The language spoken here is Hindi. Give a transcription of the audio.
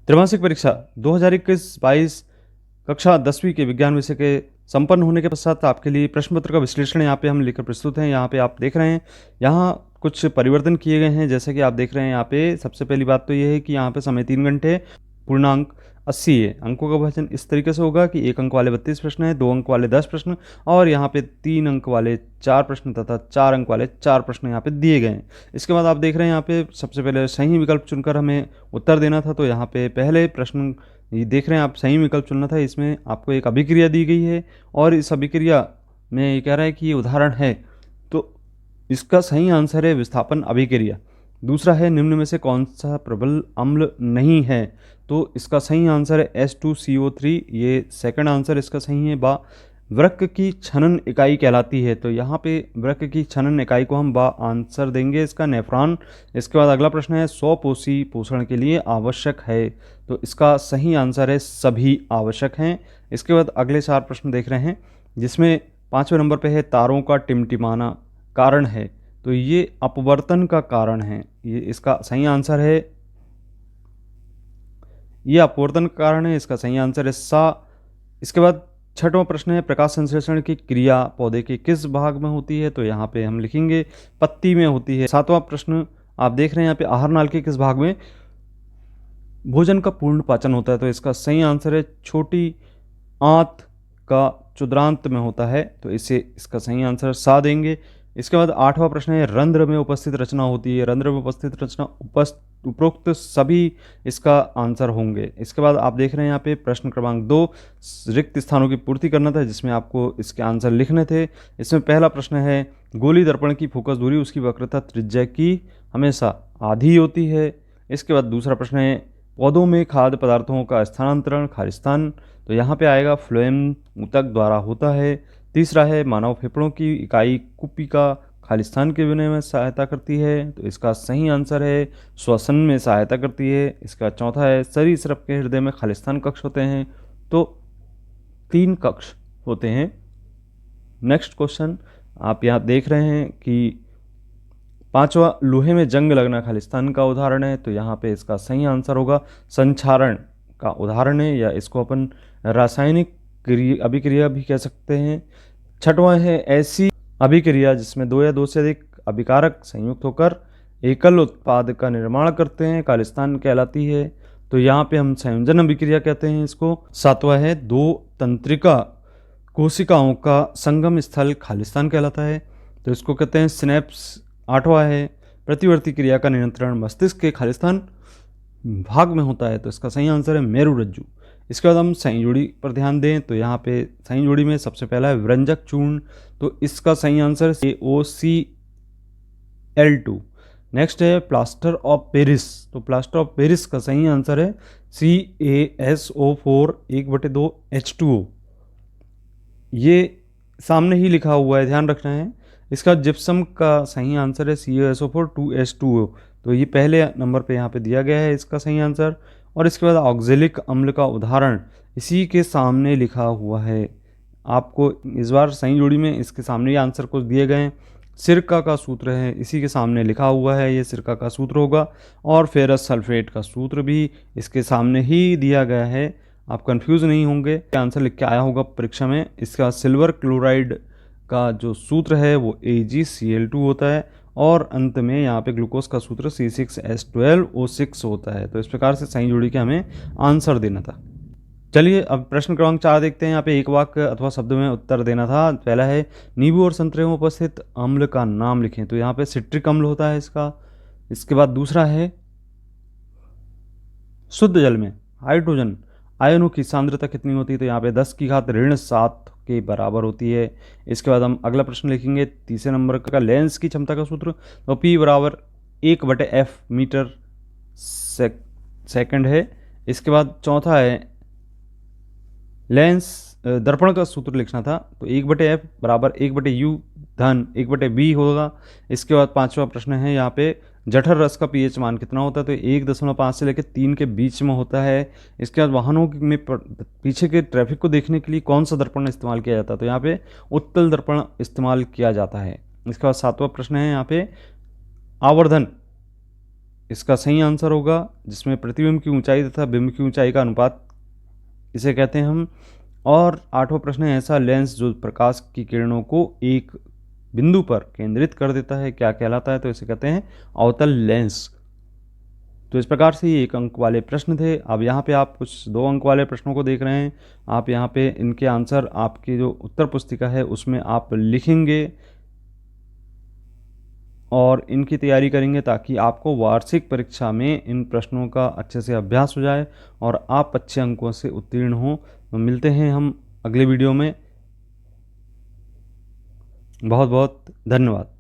त्रैमासिक परीक्षा 2021-22 कक्षा 10वीं के विज्ञान विषय के संपन्न होने के पश्चात आपके लिए प्रश्न पत्र का विश्लेषण यहाँ पे हम लेकर प्रस्तुत हैं। यहाँ पे आप देख रहे हैं, यहाँ कुछ परिवर्तन किए गए हैं। जैसे कि आप देख रहे हैं, यहाँ पे सबसे पहली बात तो ये है कि यहाँ पे समय 3 घंटे, पूर्णांक 80 है। अंकों का विभाजन इस तरीके से होगा कि 1 अंक वाले 32 प्रश्न हैं, 2 अंक वाले 10 प्रश्न और यहाँ पे 3 अंक वाले 4 प्रश्न तथा 4 अंक वाले 4 प्रश्न यहाँ पे दिए गए हैं। इसके बाद आप देख रहे हैं, यहाँ पे सबसे पहले सही विकल्प चुनकर हमें उत्तर देना था। तो यहाँ पे पहले प्रश्न ये देख रहे हैं आप, सही विकल्प चुनना था। इसमें आपको एक अभिक्रिया दी गई है और इस अभिक्रिया में ये कह रहा है कि ये उदाहरण है, तो इसका सही आंसर है विस्थापन अभिक्रिया। दूसरा है, निम्न में से कौन सा प्रबल अम्ल नहीं है, तो इसका सही आंसर है H2CO3, ये सेकंड आंसर इसका सही है। बा वृक्क की छनन इकाई कहलाती है, तो यहाँ पे वृक्क की छनन इकाई को हम बा आंसर देंगे इसका, नेफ्रॉन। इसके बाद अगला प्रश्न है, 100 पोषी पोषण के लिए आवश्यक है, तो इसका सही आंसर है सभी आवश्यक हैं। इसके बाद अगले 4 प्रश्न देख रहे हैं, जिसमें 5वें नंबर पे है, तारों का टिमटिमाना कारण है, तो ये अपवर्तन का कारण है, ये इसका सही आंसर है। ये अपवर्तन का कारण है, इसका सही आंसर है सा। इसके बाद 6वां प्रश्न है, प्रकाश संश्लेषण की क्रिया पौधे के किस भाग में होती है, तो यहाँ पे हम लिखेंगे पत्ती में होती है। 7वां प्रश्न आप देख रहे हैं यहाँ पे, आहार नाल के किस भाग में भोजन का पूर्ण पाचन होता है, तो इसका सही आंसर है छोटी आंत का चुद्रांत में होता है, तो इसे इसका सही आंसर सा देंगे। इसके बाद 8वां प्रश्न है, रंध्र में उपस्थित रचना होती है, रंध्र में उपस्थित रचना उपरोक्त सभी इसका आंसर होंगे। इसके बाद आप देख रहे हैं यहाँ पे प्रश्न क्रमांक 2, रिक्त स्थानों की पूर्ति करना था, जिसमें आपको इसके आंसर लिखने थे। इसमें पहला प्रश्न है, गोली दर्पण की फोकस दूरी उसकी वक्रता त्रिज्या की हमेशा आधी होती है। इसके बाद दूसरा प्रश्न है, पौधों में खाद्य पदार्थों का स्थानांतरण खालिस्तान, तो यहाँ पे आएगा फ्लोएम ऊतक द्वारा होता है। तीसरा है, मानव फेफड़ों की इकाई कुपिका खालिस्तान के विनय में सहायता करती है, तो इसका सही आंसर है श्वसन में सहायता करती है। इसका चौथा है, सरीसृप के हृदय में खालिस्तान कक्ष होते हैं, तो 3 कक्ष होते हैं। नेक्स्ट क्वेश्चन आप यहाँ देख रहे हैं कि 5वां, लोहे में जंग लगना खालिस्तान का उदाहरण है, तो यहाँ पे इसका सही आंसर होगा संक्षारण का उदाहरण है, या इसको अपन रासायनिक अभिक्रिया भी कह सकते हैं। 6वां है, ऐसी अभिक्रिया जिसमें 2 या 2 से अधिक अभिकारक संयुक्त होकर एकल उत्पाद का निर्माण करते हैं, खालिस्तान कहलाती है, तो यहाँ पे हम संयोजन अभिक्रिया कहते हैं इसको। 7वां है, 2 तंत्रिका कोशिकाओं का संगम स्थल खालिस्तान कहलाता है, तो इसको कहते हैं सिनेप्स। 8वां है, प्रतिवर्ती क्रिया का नियंत्रण मस्तिष्क के खालिस्तान भाग में होता है, तो इसका सही आंसर है मेरुरज्जु। इसके बाद हम सही जोड़ी पर ध्यान दें, तो यहाँ पे सही जोड़ी में सबसे पहला है व्यंजक चूर्ण, तो इसका सही आंसर है AOCl2। नेक्स्ट है प्लास्टर ऑफ पेरिस, तो प्लास्टर ऑफ पेरिस का सही आंसर है CaSO4 1/2H2O, ये सामने ही लिखा हुआ है, ध्यान रखना है। इसका जिप्सम का सही आंसर है CaSO4 2H2O, तो ये पहले नंबर पे यहाँ पे दिया गया है इसका सही आंसर। और इसके बाद ऑक्जेलिक अम्ल का उदाहरण इसी के सामने लिखा हुआ है, आपको इस बार सही जोड़ी में इसके सामने ही आंसर कुछ दिए गए हैं। सिरका का सूत्र है, इसी के सामने लिखा हुआ है, ये सिरका का सूत्र होगा। और फेरस सल्फेट का सूत्र भी इसके सामने ही दिया गया है, आप कंफ्यूज नहीं होंगे, आंसर लिख के आया होगा परीक्षा में। इसका सिल्वर क्लोराइड का जो सूत्र है वो AgCl2 होता है, और अंत में यहाँ पे ग्लूकोज का सूत्र C6H12O6 होता है। तो इस प्रकार से सही जोड़ी के हमें आंसर देना था। चलिए अब प्रश्न क्रमांक 4 देखते हैं। यहाँ पे एक वाक्य अथवा शब्द में उत्तर देना था। पहला है, नींबू और संतरे में उपस्थित अम्ल का नाम लिखें, तो यहाँ पे सिट्रिक अम्ल होता है इसका। इसके बाद दूसरा है, शुद्ध जल में हाइड्रोजन आयनों की सांद्रता कितनी होती है, तो यहाँ पे 10⁻7 के बराबर होती है। इसके बाद हम अगला प्रश्न लिखेंगे, तीसरे नंबर का, लेंस की क्षमता का सूत्र, तो P बराबर 1/F मीटर सेकंड है। इसके बाद चौथा है, लेंस दर्पण का सूत्र लिखना था, तो 1/F बराबर 1/U धन 1/B होगा। इसके बाद 5वां प्रश्न है, यहाँ पे जठर रस का pH मान कितना होता है, तो 1.5 से लेकर 3 के बीच में होता है। इसके बाद वाहनों में पीछे के ट्रैफिक को देखने के लिए कौन सा दर्पण इस्तेमाल किया जाता है, तो यहाँ पे उत्तल दर्पण इस्तेमाल किया जाता है। इसके बाद 7वां प्रश्न है, यहाँ पे आवर्धन इसका सही आंसर होगा, जिसमें प्रतिबिंब की ऊंचाई तथा बिंब की ऊंचाई का अनुपात इसे कहते हैं हम। और 8वां प्रश्न है, ऐसा लेंस जो प्रकाश की किरणों को एक बिंदु पर केंद्रित कर देता है क्या कहलाता है? तो इसे कहते हैं अवतल लेंस। तो इस प्रकार से ये 1 अंक वाले प्रश्न थे। अब यहाँ पे आप कुछ 2 अंक वाले प्रश्नों को देख रहे हैं। आप यहाँ पे इनके आंसर आपकी जो उत्तर पुस्तिका है उसमें आप लिखेंगे और इनकी तैयारी करेंगे, ताकि आपको वार्षिक परीक्षा में इन प्रश्नों का अच्छे से अभ्यास हो जाए और आप अच्छे अंकों से उत्तीर्ण हों। तो मिलते हैं हम अगले वीडियो में। बहुत बहुत धन्यवाद।